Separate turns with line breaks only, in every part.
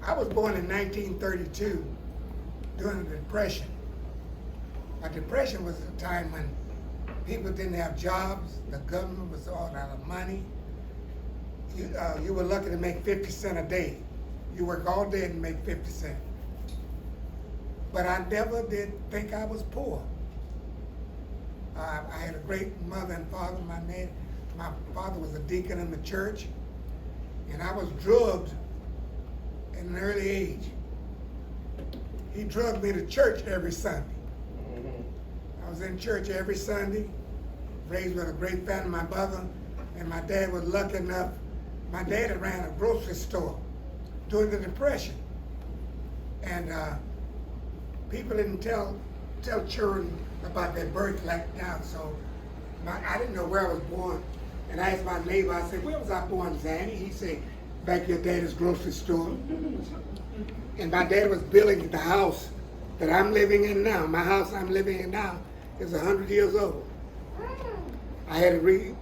I was born in 1932 during the Depression. A depression was a time when people didn't have jobs, the government was all out of money. You were lucky to make 50 cents a day. You work all day and make 50 cents. But I never did think I was poor. I had a great mother and father. My father was a deacon in the church, and I was drugged at an early age. He drugged me to church every Sunday. I was in church every Sunday, raised with a great family. My mother and my dad was lucky enough. My dad ran a grocery store during the Depression. And people didn't tell children about their birth like now, so I didn't know where I was born. And I asked my neighbor, I said, where was I born, Zanny? He said, back at your daddy's grocery store. And my dad was building the house that I'm living in now. My house I'm living in now is 100 years old. I had to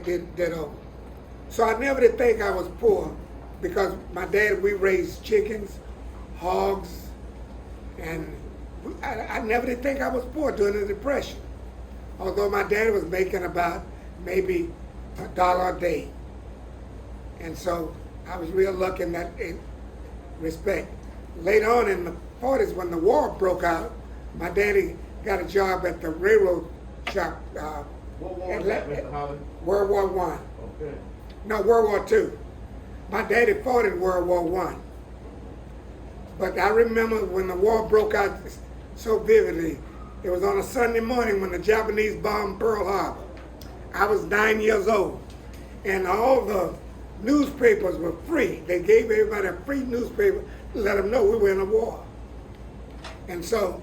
did that over. So I never did think I was poor because my dad, we raised chickens, hogs, and I never did think I was poor during the Depression. Although my dad was making about maybe $1 a day. And so I was real lucky in that respect. Later on in the 40s, when the war broke out, my daddy got a job at the railroad shop.
What war was that, Mr. Holley?
World War I.
Okay.
No, World War II. My daddy fought in World War I. But I remember when the war broke out so vividly. It was on a Sunday morning when the Japanese bombed Pearl Harbor. I was 9 years old, and all the newspapers were free. They gave everybody a free newspaper to let them know we were in a war. And so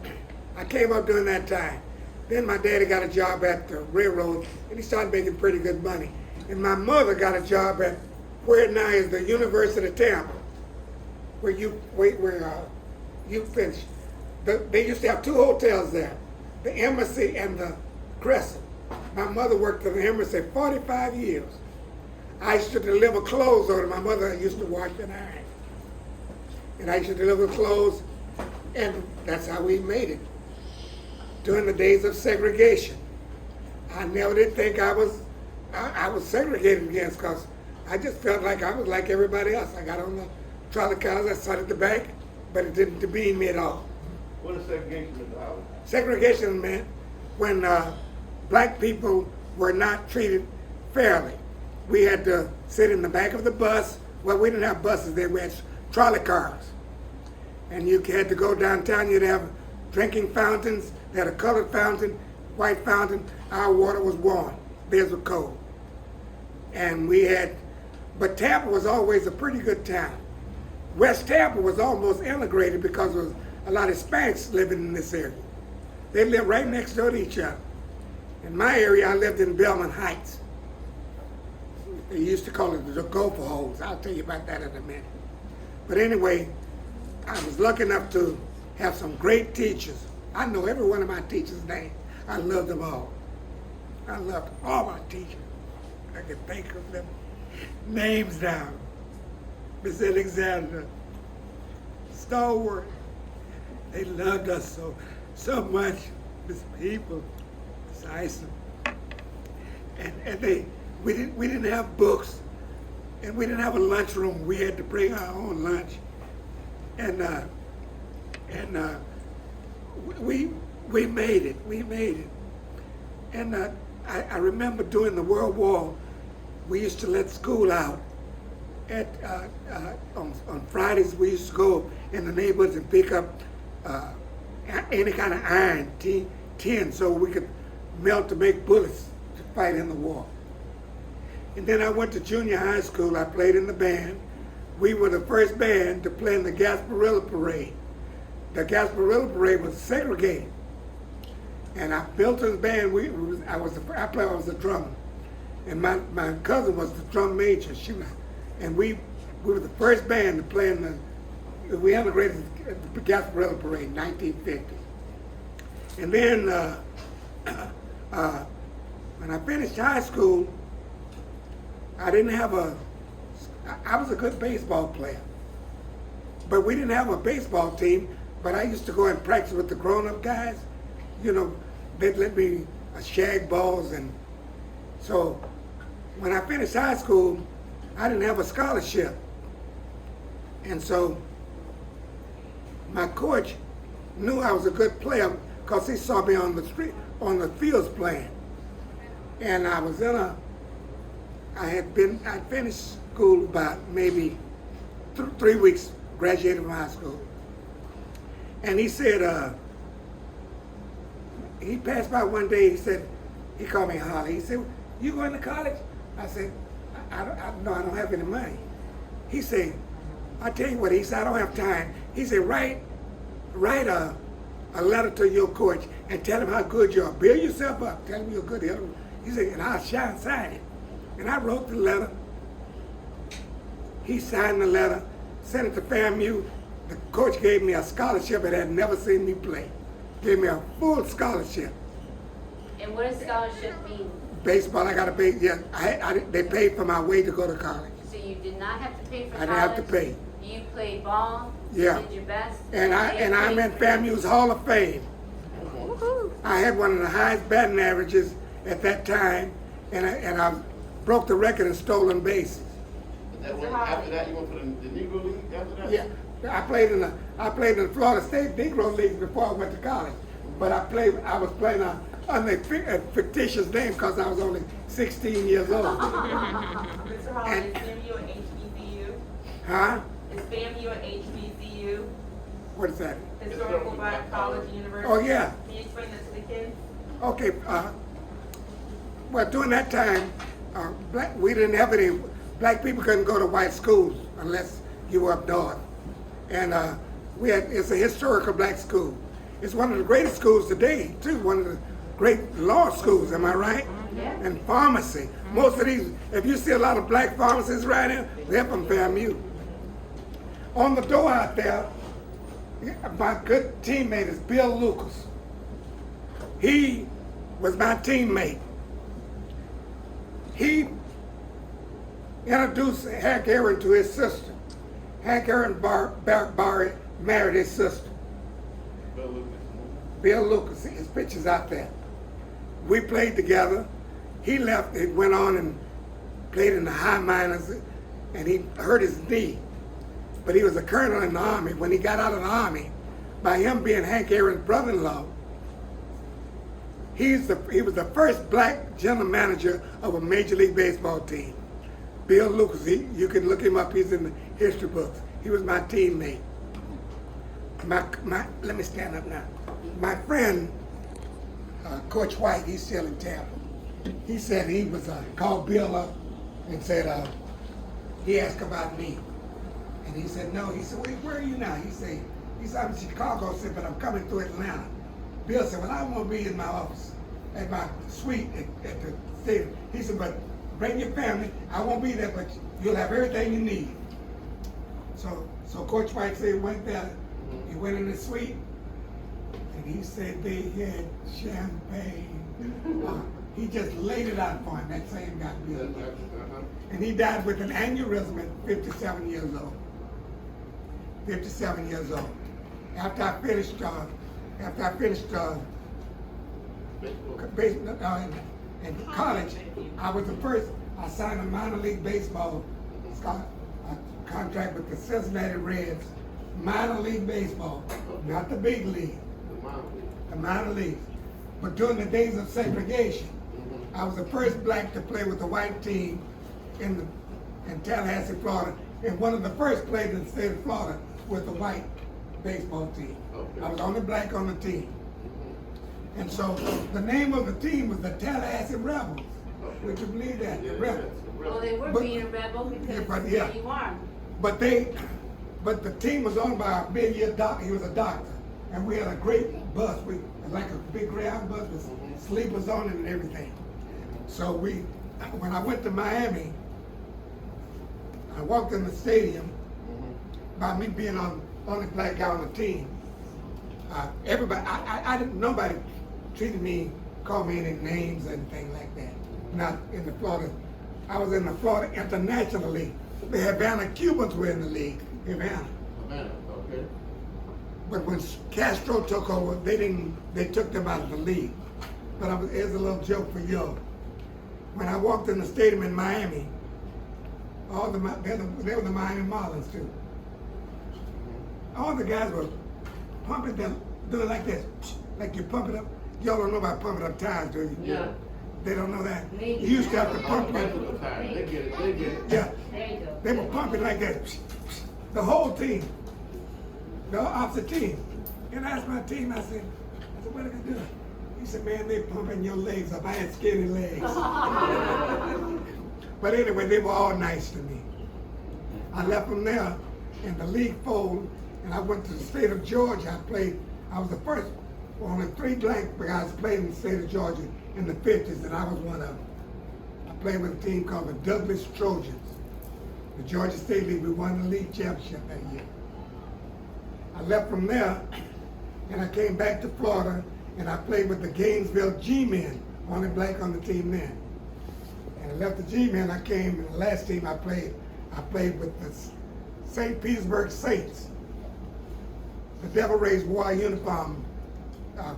I came up during that time. Then my daddy got a job at the railroad, and he started making pretty good money. And my mother got a job at where now is the University of Tampa, where you finish. They used to have two hotels there, the Embassy and the Crescent. My mother worked for the Embassy 45 years. I used to deliver clothes over. My mother used to wash and iron. And I used to deliver clothes, and that's how we made it. During the days of segregation, I never did think I was segregated against, because I just felt like I was like everybody else. I got on the trolley cars, I sat at the back, but it didn't demean me at all.
What is segregation, Mr. Holley?
Segregation meant when black people were not treated fairly. We had to sit in the back of the bus. Well, we didn't have buses then, we had trolley cars. And you had to go downtown, you'd have drinking fountains. They had a colored fountain, white fountain. Our water was warm, theirs was cold. And but Tampa was always a pretty good town. West Tampa was almost integrated because there was a lot of Hispanics living in this area. They lived right next door to each other. In my area, I lived in Belmont Heights. They used to call it the Gopher Holes. I'll tell you about that in a minute. But anyway, I was lucky enough to have some great teachers. I know every one of my teachers' names. I love them all. I loved all my teachers. I can think of them names down. Miss Alexander, Stalwart. They loved us so much, Miss People, Miss Ison. And we didn't have books, and we didn't have a lunchroom. We had to bring our own lunch. And we made it. We made it. And I remember during the World War, we used to let school out. On Fridays, we used to go in the neighborhoods and pick up any kind of iron, tin, so we could melt to make bullets to fight in the war. And then I went to junior high school. I played in the band. We were the first band to play in the Gasparilla Parade. The Gasparilla Parade was segregated. And I built this band. I was the drummer. And my cousin was the drum major. And we were the first band to play we integrated the Gasparilla Parade in 1950. And then when I finished high school, I was a good baseball player. but we didn't have a baseball team. But I used to go and practice with the grown-up guys. You know, they'd let me shag balls, and so when I finished high school, I didn't have a scholarship, and so my coach knew I was a good player because he saw me on the street, on the fields playing, and I was I finished school about maybe 3 weeks, graduated from high school. And he said, he passed by one day, he called me Holley. He said, "You going to college?" I said, I don't have any money. He said, "I tell you what," he said, "I don't have time." He said, write a letter to your coach and tell him how good you are. Build yourself up. Tell him you're good. He said, and I'll sign it. And I wrote the letter. He signed the letter, sent it to FAMU. The coach gave me a scholarship and had never seen me play. Gave me a full scholarship.
And what does scholarship mean?
Baseball, I got to pay. Yeah, they paid for my way to go to college.
So you did not have to pay for
I
college?
didn't have to pay.
You played ball?
Yeah.
You did your best?
And I'm in FAMU's Hall of Fame. I had one of the highest batting averages at that time, and I broke the record in stolen bases.
After that, you went for the Negro League after that?
Yeah, I played in the Florida State Negro League before I went to college, but I was playing under a fictitious name because I was only 16 years old.
Mr. Holley, is FAMU an HBCU?
Huh?
Is FAMU an HBCU?
What is that?
Historical Black College and University?
Oh, yeah.
Can you explain that to the kids?
Okay. Well, during that time, we didn't have any. Black people couldn't go to white schools unless you were up north, and it's a historical black school. It's one of the greatest schools today, too. One of the great law schools. Am I right?
Yeah.
And pharmacy. Most of these, if you see a lot of black pharmacists right here, they're from FAMU. On the door out there, my good teammate is Bill Lucas. He was my teammate. He introduced Hank Aaron to his sister. Hank Aaron married his sister. Bill Lucas, his picture's out there. We played together. He left and went on and played in the high minors, and he hurt his knee. But he was a colonel in the Army. When he got out of the Army, by him being Hank Aaron's brother-in-law, he was the first black general manager of a Major League Baseball team. Bill Lucas, you can look him up, he's in the history books. He was my teammate. Let me stand up now. My friend, Coach White, he's still in Tampa. He said he was called Bill up and said, he asked about me. And he said, no. He said, where are you now? He said, I'm in Chicago. I said, but I'm coming through Atlanta. Bill said, well, I won't be in my office, at my suite at the stadium. He said, but bring your family. I won't be there, but you'll have everything you need. So Coach White said he went there. He went in the suite, and he said they had champagne. He just laid it out for him, that same guy, Bill. And he died with an aneurysm at 57 years old. 57 years old. After I finished in college, I was the first. I signed a minor league baseball contract with the Cincinnati Reds. Minor league baseball, not the big league. The minor leagues. But during the days of segregation, I was the first black to play with the white team in Tallahassee, Florida, and one of the first played in the state of Florida with the white baseball team. I was the only black on the team. And so the name of the team was the Tallahassee Rebels. Would you believe that? The Rebels.
Well, they were being a rebel because
yeah.
you are.
But the team was owned by a big doctor. He was a doctor. And we had a great bus. Like a big Greyhound bus with sleepers on it and everything. So when I went to Miami, I walked in the stadium by me being on only black guy on the team. Everybody, nobody treated me, called me any names or anything like that. Not in the Florida. I was in the Florida International League. The Havana Cubans were in the league. Havana.
Havana, okay.
But when Castro took over, they took them out of the league. But here's a little joke for you. When I walked in the stadium in Miami, they were the Miami Marlins too. All the guys were pumping them, doing like this, like you pump it up. Y'all don't know about pumping up tires, do you?
Yeah.
They don't know that.
They
You used to have to pump
They
it.
get it, they get it.
Yeah,
There you go.
they were pumping like that. The whole team, the opposite team. And I asked my team, I said, what are they gonna do? He said, man, they pumping your legs up. I had skinny legs. But anyway, they were all nice to me. I left them there in the league fold, and I went to the state of Georgia. I was the first, only 3 black guys played in the state of Georgia in the 50s, and I was one of them. I played with a team called the Douglas Trojans. The Georgia State League, we won the league championship that year. I left from there, and I came back to Florida, and I played with the Gainesville G-Men, only black on the team then. And I left the G-Men, I came, and the last team I played with the St. Petersburg Saints. The Devil Rays wore uniform,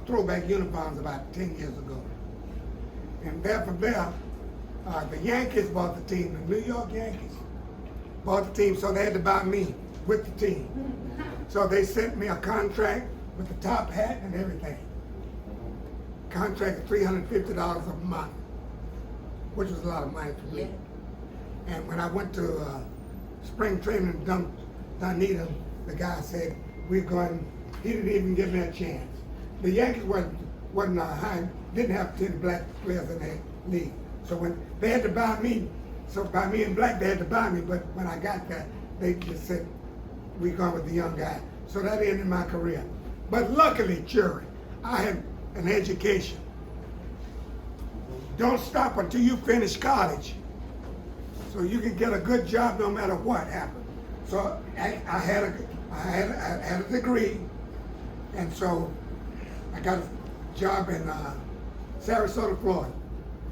throwback uniforms about 10 years ago. And there from there, the Yankees bought the team, the New York Yankees bought the team, so they had to buy me with the team. So they sent me a contract with the top hat and everything. Contract of $350 a month, which was a lot of money for me. And when I went to spring training in Dunedin, the guy said, he didn't even give me a chance. The Yankees wasn't high, didn't have 10 black players in their league. So when they had to buy me, so by me and black, they had to buy me, but when I got there, they just said, we going with the young guy. So that ended my career. But luckily, Jerry, I had an education. Don't stop until you finish college, so you can get a good job no matter what happened. So I had a degree, and so I got a job in Sarasota, Florida.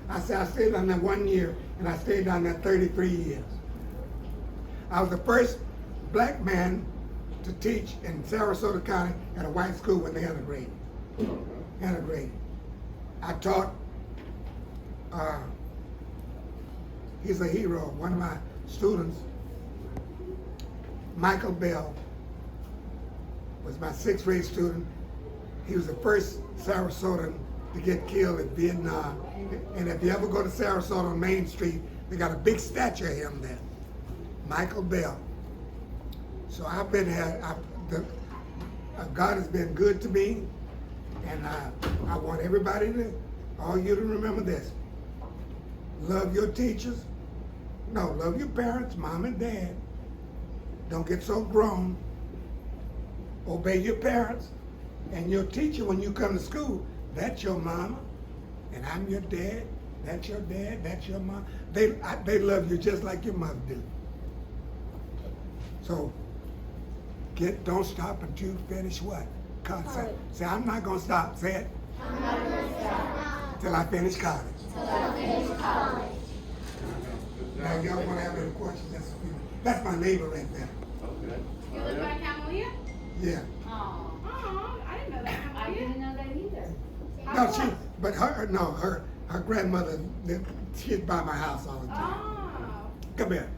I stayed down there 1 year, and I stayed down there 33 years. I was the first black man to teach in Sarasota County at a white school when they integrated. I taught, he's a hero, one of my students, Michael Bell, was my 6th grade student. He was the first Sarasotan to get killed in Vietnam. And if you ever go to Sarasota on Main Street, they got a big statue of him there, Michael Bell. So I've been here, God has been good to me, and I want all you to remember this. Love your teachers. No, love your parents, mom and dad. Don't get so grown. Obey your parents. And your teacher, when you come to school, that's your mama, and I'm your dad. That's your dad, that's your mom. They love you just like your mother do. So, don't stop until you finish what? Concept. Say, I'm not gonna stop. Say it.
I'm not gonna stop
Till I finish college.
till I finish college.
Now, y'all wanna have any questions? That's my neighbor right there.
Okay.
You live by Camalia?
Yeah.
Oh,
Oh, I didn't know that.
I
Camalia.
didn't know that either.
No, her grandmother, she's by my house all the time.
Oh.
Come here.